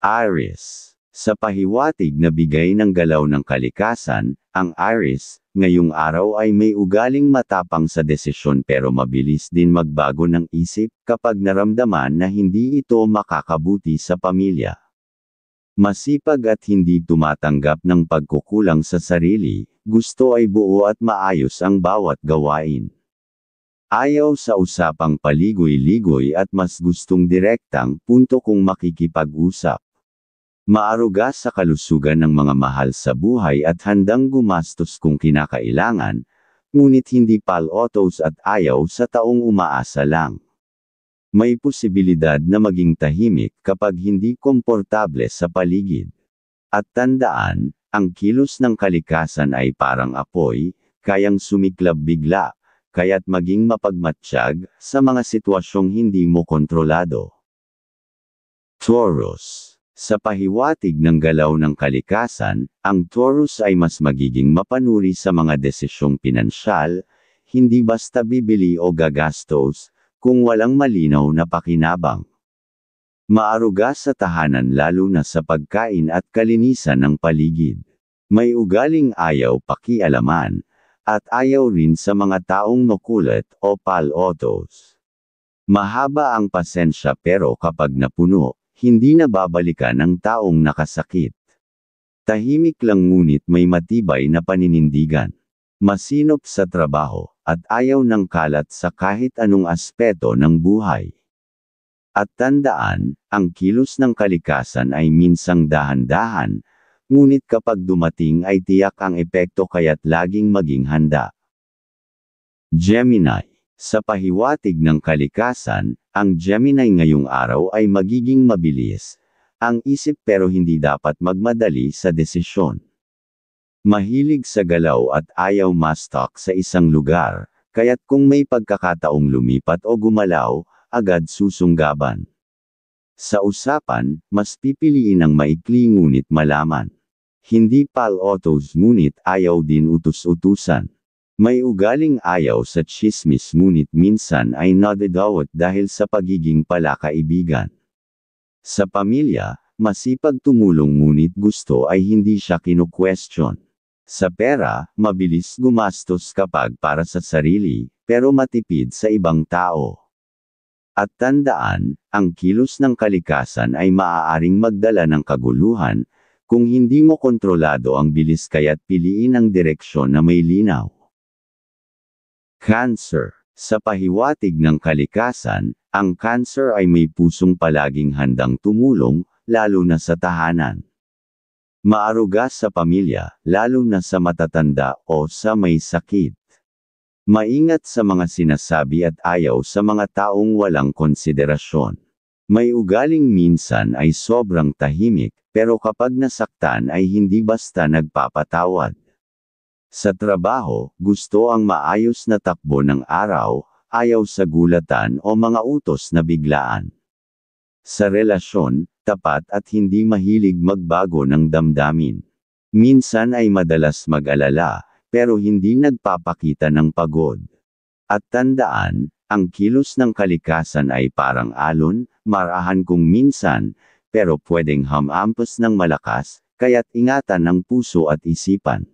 Aries. Sa pahiwatig na bigay ng galaw ng kalikasan, ang Aries, ngayong araw ay may ugaling matapang sa desisyon pero mabilis din magbago ng isip kapag naramdaman na hindi ito makakabuti sa pamilya. Masipag at hindi tumatanggap ng pagkukulang sa sarili, gusto ay buo at maayos ang bawat gawain. Ayaw sa usapang paligoy-ligoy at mas gustong direktang punto kung makikipag-usap. Maaruga sa kalusugan ng mga mahal sa buhay at handang gumastos kung kinakailangan, ngunit hindi pal-otos at ayaw sa taong umaasa lang. May posibilidad na maging tahimik kapag hindi komportable sa paligid. At tandaan, ang kilos ng kalikasan ay parang apoy, kayang sumiklab bigla, kaya't maging mapagmatsyag sa mga sitwasyong hindi mo kontrolado. Taurus. Sa pahiwatig ng galaw ng kalikasan, ang Taurus ay mas magiging mapanuri sa mga desisyong pinansyal, hindi basta bibili o gagastos, kung walang malinaw na pakinabang. Maaruga sa tahanan lalo na sa pagkain at kalinisan ng paligid. May ugaling ayaw pakialaman, at ayaw rin sa mga taong makulit o pal-otos. Mahaba ang pasensya pero kapag napuno, hindi na babalikan ang taong nakasakit. Tahimik lang ngunit may matibay na paninindigan. Masinop sa trabaho, at ayaw ng kalat sa kahit anong aspeto ng buhay. At tandaan, ang kilos ng kalikasan ay minsang dahan-dahan, ngunit kapag dumating ay tiyak ang epekto kaya't laging maging handa. Gemini. Sa pahiwatig ng kalikasan, ang Gemini ngayong araw ay magiging mabilis, ang isip pero hindi dapat magmadali sa desisyon. Mahilig sa galaw at ayaw ma-stuck sa isang lugar, kaya't kung may pagkakataong lumipat o gumalaw, agad susunggaban. Sa usapan, mas pipiliin ang maikli ngunit malaman. Hindi pal-otos ngunit ayaw din utus-utusan. May ugaling ayaw sa tsismis ngunit minsan ay nadadawat dahil sa pagiging palakaibigan. Sa pamilya, masipag tumulong ngunit gusto ay hindi siya kinu-question. Sa pera, mabilis gumastos kapag para sa sarili, pero matipid sa ibang tao. At tandaan, ang kilos ng kalikasan ay maaaring magdala ng kaguluhan, kung hindi mo kontrolado ang bilis kaya't piliin ang direksyon na may linaw. Cancer. Sa pahiwatig ng kalikasan, ang Cancer ay may pusong palaging handang tumulong, lalo na sa tahanan. Maaruga sa pamilya, lalo na sa matatanda o sa may sakit. Maingat sa mga sinasabi at ayaw sa mga taong walang konsiderasyon. May ugaling minsan ay sobrang tahimik, pero kapag nasaktan ay hindi basta nagpapatawad. Sa trabaho, gusto ang maayos na takbo ng araw, ayaw sa gulatan o mga utos na biglaan. Sa relasyon, tapat at hindi mahilig magbago ng damdamin. Minsan ay madalas mag-alala, pero hindi nagpapakita ng pagod. At tandaan, ang kilos ng kalikasan ay parang alon, marahan kung minsan, pero pwedeng hamampas ng malakas, kaya't ingatan ang puso at isipan.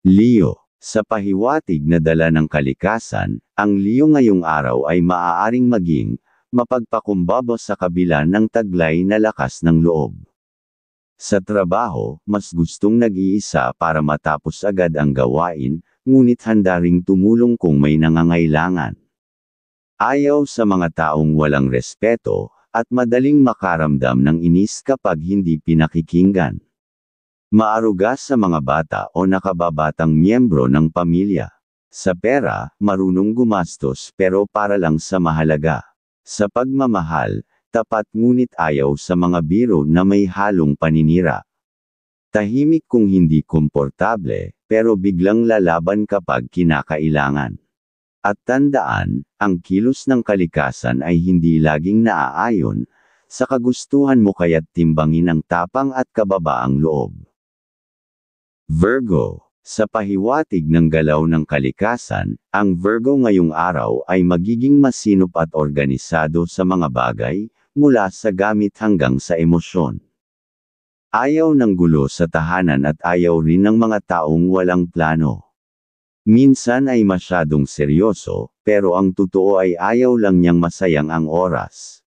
Leo. Sa pahiwatig na dala ng kalikasan, ang Leo ngayong araw ay maaaring maging mapagpakumbaba sa kabila ng taglay na lakas ng loob. Sa trabaho, mas gustong nag-iisa para matapos agad ang gawain, ngunit handa ring tumulong kung may nangangailangan. Ayaw sa mga taong walang respeto, at madaling makaramdam ng inis kapag hindi pinakikinggan. Maaruga sa mga bata o nakababatang miyembro ng pamilya. Sa pera, marunong gumastos pero para lang sa mahalaga. Sa pagmamahal, tapat ngunit ayaw sa mga biro na may halong paninira. Tahimik kung hindi komportable, pero biglang lalaban kapag kinakailangan. At tandaan, ang kilos ng kalikasan ay hindi laging naaayon sa kagustuhan mo kaya't timbangin ang tapang at kababaang loob. Virgo. Sa pahiwatig ng galaw ng kalikasan, ang Virgo ngayong araw ay magiging masinop at organisado sa mga bagay, mula sa gamit hanggang sa emosyon. Ayaw ng gulo sa tahanan at ayaw rin ng mga taong walang plano. Minsan ay masyadong seryoso, pero ang totoo ay ayaw lang niyang masayang ang oras.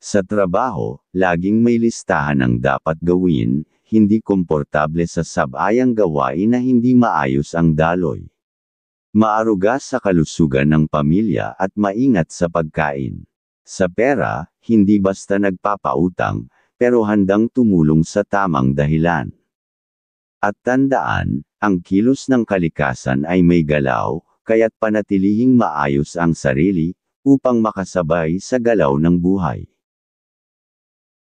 Sa trabaho, laging may listahan ng dapat gawin, hindi komportable sa sabayang gawain na hindi maayos ang daloy. Maaruga sa kalusugan ng pamilya at maingat sa pagkain. Sa pera, hindi basta nagpapautang, pero handang tumulong sa tamang dahilan. At tandaan, ang kilos ng kalikasan ay may galaw, kaya't panatilihing maayos ang sarili, upang makasabay sa galaw ng buhay.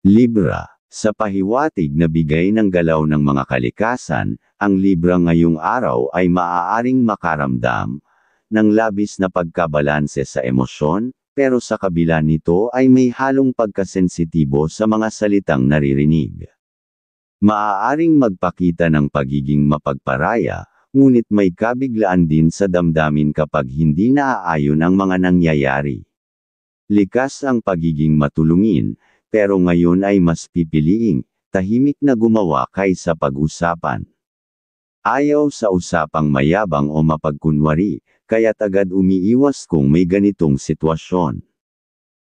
Libra. Sa pahiwatig na bigay ng galaw ng mga kalikasan, ang Libra ngayong araw ay maaaring makaramdam ng labis na pagkabalanse sa emosyon, pero sa kabila nito ay may halong pagkasensitibo sa mga salitang naririnig. Maaaring magpakita ng pagiging mapagparaya, ngunit may kabiglaan din sa damdamin kapag hindi naaayon ang mga nangyayari. Likas ang pagiging matulungin, pero ngayon ay mas pipiliing tahimik na gumawa kaysa pag-usapan. Ayaw sa usapang mayabang o mapagkunwari, kaya't agad umiiwas kung may ganitong sitwasyon.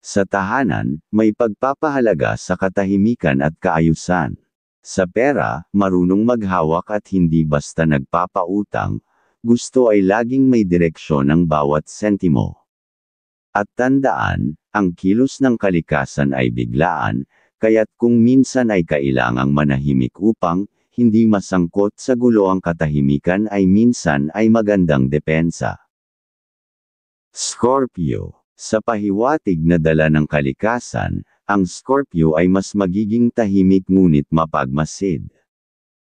Sa tahanan, may pagpapahalaga sa katahimikan at kaayusan. Sa pera, marunong maghawak at hindi basta nagpapautang, gusto ay laging may direksyon ang bawat sentimo. At tandaan, ang kilos ng kalikasan ay biglaan, kaya't kung minsan ay kailangang manahimik upang hindi masangkot sa gulo ang katahimikan ay minsan ay magandang depensa. Scorpio. Sa pahiwatig na dala ng kalikasan, ang Scorpio ay mas magiging tahimik ngunit mapagmasid.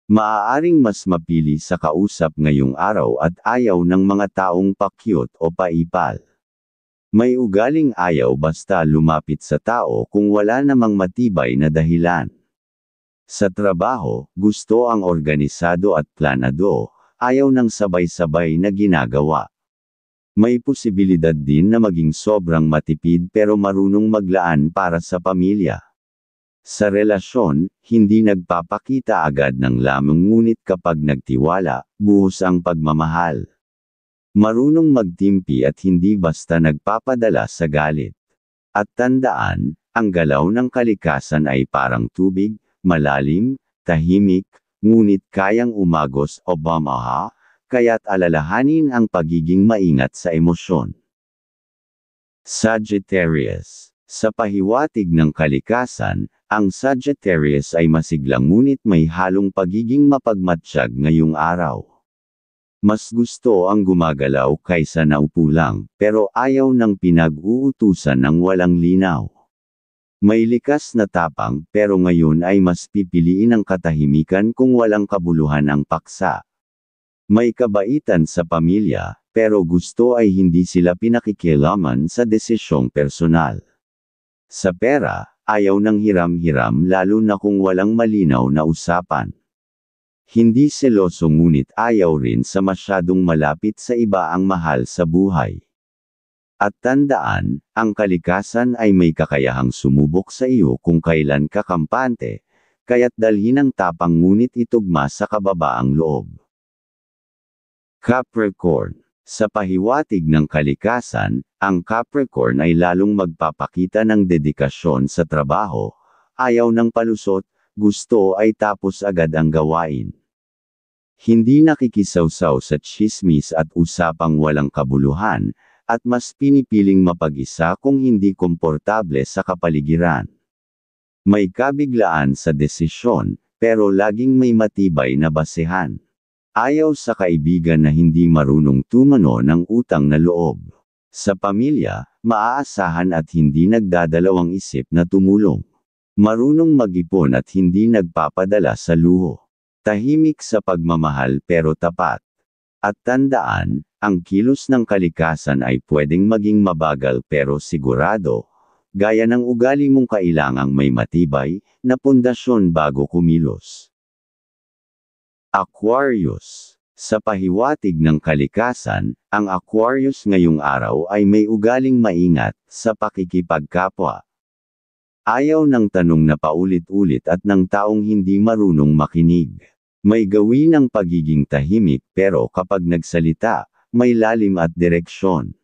Maaaring mas mapili sa kausap ngayong araw at ayaw ng mga taong pakyut o paipal. May ugaling ayaw basta lumapit sa tao kung wala namang matibay na dahilan. Sa trabaho, gusto ang organisado at planado, ayaw ng sabay-sabay na ginagawa. May posibilidad din na maging sobrang matipid pero marunong maglaan para sa pamilya. Sa relasyon, hindi nagpapakita agad ng lamang ngunit kapag nagtiwala, buhos ang pagmamahal. Marunong magtimpi at hindi basta nagpapadala sa galit. At tandaan, ang galaw ng kalikasan ay parang tubig, malalim, tahimik, ngunit kayang umagos o bumaha, kaya't alalahanin ang pagiging maingat sa emosyon. Sagittarius. Sa pahiwatig ng kalikasan, ang Sagittarius ay masiglang ngunit may halong pagiging mapagmatsyag ngayong araw. Mas gusto ang gumagalaw kaysa naupo lang, pero ayaw ng pinag-uutusan ng walang linaw. May likas na tapang, pero ngayon ay mas pipiliin ang katahimikan kung walang kabuluhan ang paksa. May kabaitan sa pamilya, pero gusto ay hindi sila pinakikialaman sa desisyong personal. Sa pera, ayaw ng hiram-hiram lalo na kung walang malinaw na usapan. Hindi seloso ngunit ayaw rin sa masyadong malapit sa iba ang mahal sa buhay. At tandaan, ang kalikasan ay may kakayahang sumubok sa iyo kung kailan ka kampante, kaya't dalhin ang tapang ngunit itugma sa kababaang loob. Capricorn. Sa pahiwatig ng kalikasan, ang Capricorn ay lalong magpapakita ng dedikasyon sa trabaho, ayaw ng palusot, gusto ay tapos agad ang gawain. Hindi nakikisawsaw sa tsismis at usapang walang kabuluhan, at mas pinipiling mapag-isa kung hindi komportable sa kapaligiran. May kabiglaan sa desisyon, pero laging may matibay na basehan. Ayaw sa kaibigan na hindi marunong tumano ng utang na loob. Sa pamilya, maaasahan at hindi nagdadalawang isip na tumulong. Marunong mag-ipon at hindi nagpapadala sa luho. Tahimik sa pagmamahal pero tapat. At tandaan, ang kilos ng kalikasan ay pwedeng maging mabagal pero sigurado, gaya ng ugali mong kailangang may matibay na pundasyon bago kumilos. Aquarius. Sa pahiwatig ng kalikasan, ang Aquarius ngayong araw ay may ugaling maingat sa pakikipagkapwa. Ayaw ng tanong na paulit-ulit at ng taong hindi marunong makinig. May gawin ang pagiging tahimik pero kapag nagsalita, may lalim at direksyon.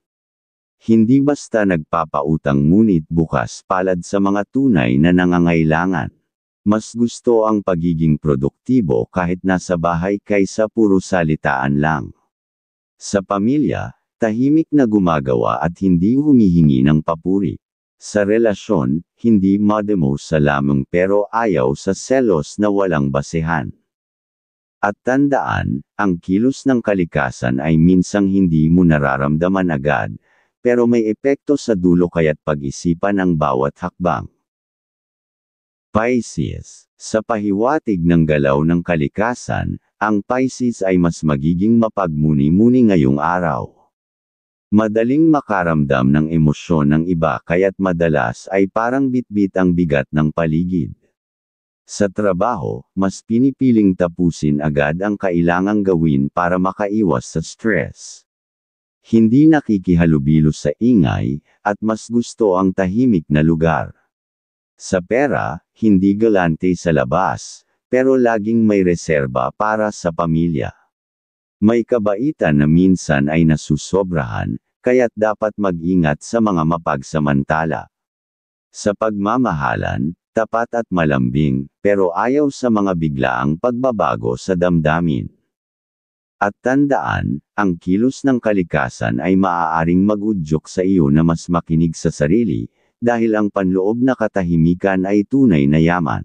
Hindi basta nagpapautang ngunit bukas palad sa mga tunay na nangangailangan. Mas gusto ang pagiging produktibo kahit nasa bahay kaysa puro salitaan lang. Sa pamilya, tahimik na gumagawa at hindi humihingi ng papuri. Sa relasyon, hindi mademo sa lamang pero ayaw sa selos na walang basehan. At tandaan, ang kilos ng kalikasan ay minsang hindi mo nararamdaman agad, pero may epekto sa dulo kaya't pag-isipan ang bawat hakbang. Pisces. Sa pahiwatig ng galaw ng kalikasan, ang Pisces ay mas magiging mapagmuni-muni ngayong araw. Madaling makaramdam ng emosyon ng iba kaya't madalas ay parang bitbit ang bigat ng paligid. Sa trabaho, mas pinipiling tapusin agad ang kailangang gawin para makaiwas sa stress. Hindi nakikihalubilo sa ingay, at mas gusto ang tahimik na lugar. Sa pera, hindi galante sa labas, pero laging may reserba para sa pamilya. May kabaitan na minsan ay nasusobrahan, kaya't dapat mag-ingat sa mga mapagsamantala. Sa pagmamahalan, tapat at malambing, pero ayaw sa mga biglaang pagbabago sa damdamin. At tandaan, ang kilos ng kalikasan ay maaaring mag-udyok sa iyo na mas makinig sa sarili, dahil ang panloob na katahimikan ay tunay na yaman.